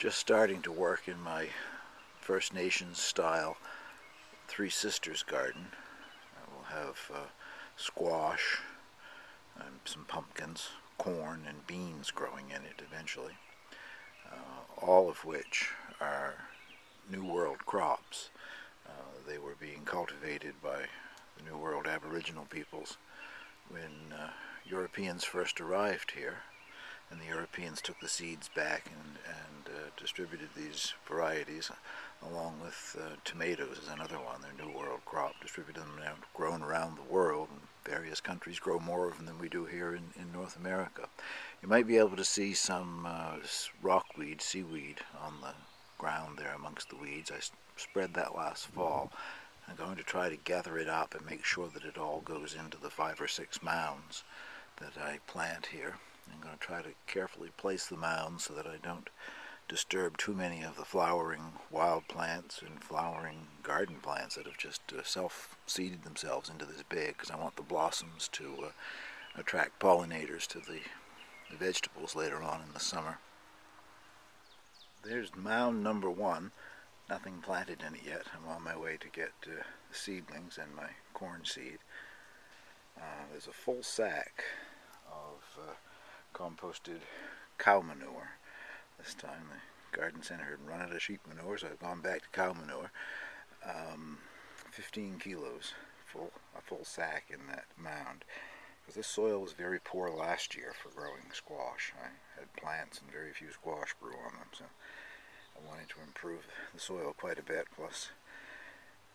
just starting to work in my First Nations style Three Sisters garden. I will have squash, some pumpkins, corn and beans growing in it eventually, all of which are New World crops. They were being cultivated by the New World Aboriginal peoples when Europeans first arrived here, and the Europeans took the seeds back and distributed these varieties along with tomatoes as another one, their New World crop, distributed them now, grown around the world, and various countries grow more of them than we do here in North America. You might be able to see some rockweed, seaweed on the ground there amongst the weeds. I spread that last fall. I'm going to try to gather it up and make sure that it all goes into the 5 or 6 mounds that I plant here. I'm going to try to carefully place the mounds so that I don't disturb too many of the flowering wild plants and flowering garden plants that have just self-seeded themselves into this bed, because I want the blossoms to attract pollinators to the vegetables later on in the summer. There's mound number 1. Nothing planted in it yet. I'm on my way to get the seedlings and my corn seed. There's a full sack of composted cow manure. This time the garden center had run out of sheep manure, so I've gone back to cow manure. 15 kilos, a full sack in that mound. Because this soil was very poor last year for growing squash. I had plants and very few squash grew on them, so I wanted to improve the soil quite a bit. Plus,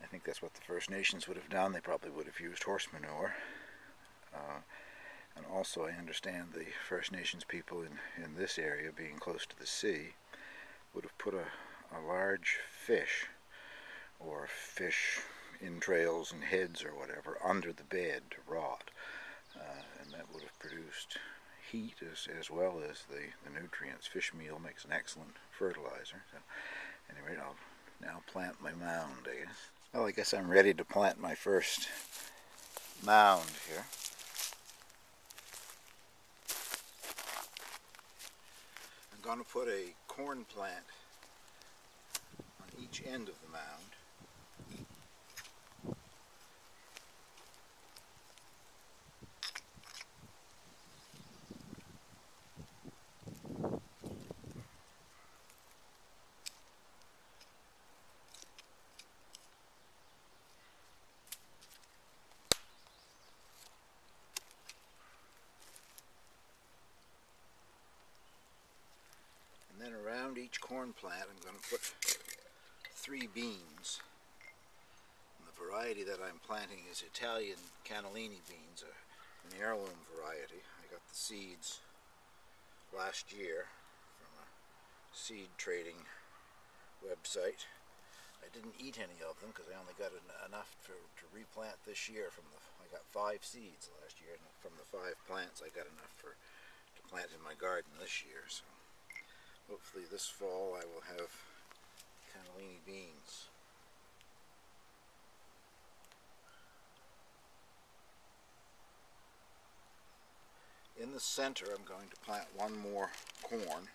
I think that's what the First Nations would have done. They probably would have used horse manure. And also I understand the First Nations people in this area, being close to the sea, would have put a large fish, or fish entrails and heads or whatever, under the bed to rot. And that would have produced heat as well as the nutrients. Fish meal makes an excellent fertilizer. So anyway, I'll now plant my mound, I guess. Well, I guess I'm ready to plant my first mound here. I'm going to put a corn plant on each end of the mound. And then around each corn plant I'm going to put 3 beans. And the variety that I'm planting is Italian cannellini beans, an heirloom variety. I got the seeds last year from a seed trading website. I didn't eat any of them because I only got enough to replant this year. I got 5 seeds last year, and from the 5 plants I got enough to plant in my garden this year. So hopefully this fall I will have cannellini beans. In the center I'm going to plant 1 more corn.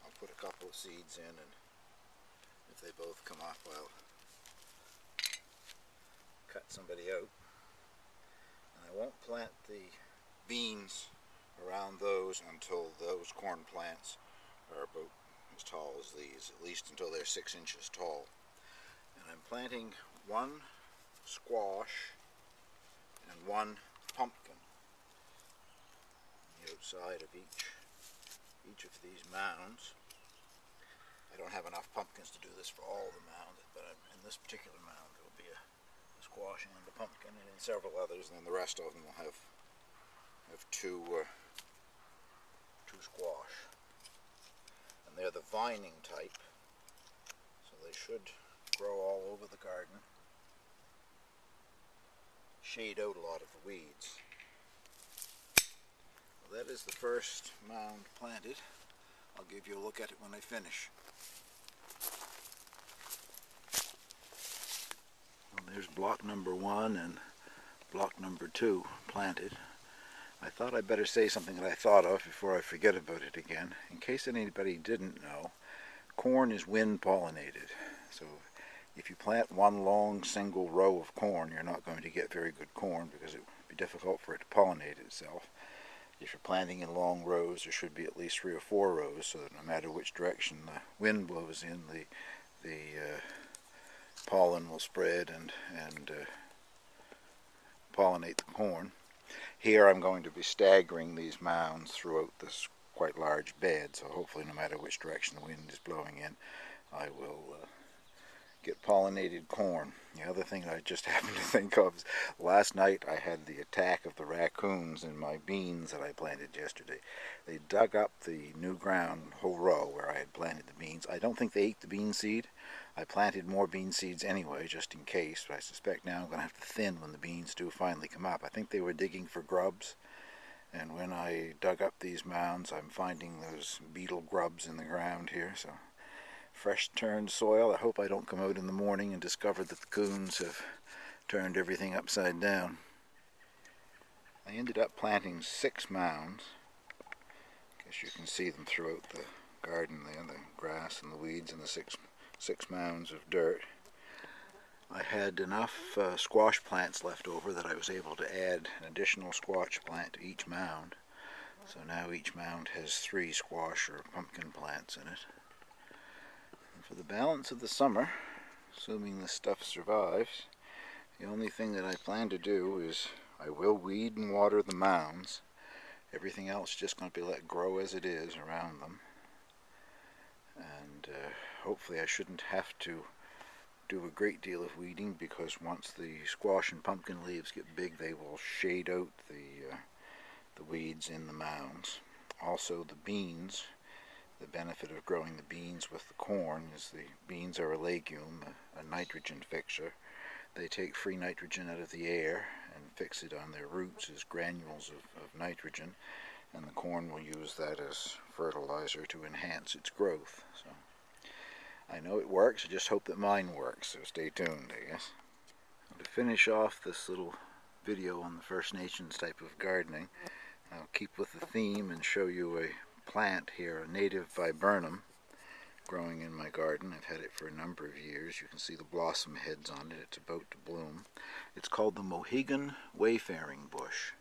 I'll put a couple of seeds in, and if they both come up I'll cut somebody out. And I won't plant the beans around those until those corn plants are about as tall as these, at least until they're 6 inches tall. And I'm planting 1 squash and 1 pumpkin on the outside of each of these mounds. I don't have enough pumpkins to do this for all the mounds, but in this particular mound there will be a squash and a pumpkin, and in several others, and then the rest of them will have 2 squash. And they're the vining type, so they should grow all over the garden, shade out a lot of the weeds. Well, that is the first mound planted. I'll give you a look at it when I finish. Well, there's block number 1 and block number 2 planted. I thought I'd better say something that I thought of before I forget about it again. In case anybody didn't know, corn is wind pollinated. So if you plant one long single row of corn, you're not going to get very good corn because it would be difficult for it to pollinate itself. If you're planting in long rows, there should be at least 3 or 4 rows, so that no matter which direction the wind blows in, the pollen will spread and pollinate the corn. Here I'm going to be staggering these mounds throughout this quite large bed, so hopefully no matter which direction the wind is blowing in, I will get pollinated corn. The other thing I just happened to think of is last night I had the attack of the raccoons in my beans that I planted yesterday. They dug up the new ground whole row where I had planted the beans. I don't think they ate the bean seed. I planted more bean seeds anyway, just in case, but I suspect now I'm going to have to thin when the beans do finally come up. I think they were digging for grubs, and when I dug up these mounds, I'm finding those beetle grubs in the ground here, so fresh turned soil. I hope I don't come out in the morning and discover that the coons have turned everything upside down. I ended up planting 6 mounds. I guess you can see them throughout the garden there, the grass and the weeds and the six mounds of dirt. I had enough squash plants left over that I was able to add an additional squash plant to each mound. So now each mound has 3 squash or pumpkin plants in it. And for the balance of the summer, assuming this stuff survives, the only thing that I plan to do is I will weed and water the mounds. Everything else is just going to be let grow as it is around them. And hopefully I shouldn't have to do a great deal of weeding, because once the squash and pumpkin leaves get big, they will shade out the weeds in the mounds. Also the beans, the benefit of growing the beans with the corn is the beans are a legume, a nitrogen fixer. They take free nitrogen out of the air and fix it on their roots as granules of nitrogen, and the corn will use that as fertilizer to enhance its growth. So I know it works, I just hope that mine works, so stay tuned, I guess. To finish off this little video on the First Nations type of gardening, I'll keep with the theme and show you a plant here, a native viburnum, growing in my garden. I've had it for a number of years. You can see the blossom heads on it. It's about to bloom. It's called the Mohegan wayfaring bush.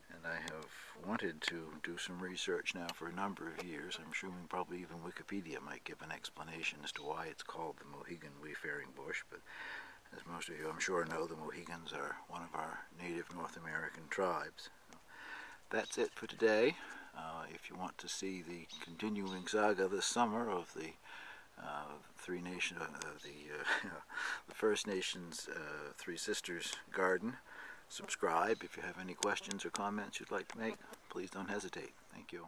And I have wanted to do some research now for a number of years. I'm assuming probably even Wikipedia might give an explanation as to why it's called the Mohegan wayfaring bush, but as most of you I'm sure know, the Mohegans are one of our native North American tribes. That's it for today. If you want to see the continuing saga this summer of the the First Nations Three Sisters garden, subscribe. If you have any questions or comments you'd like to make, please don't hesitate. Thank you.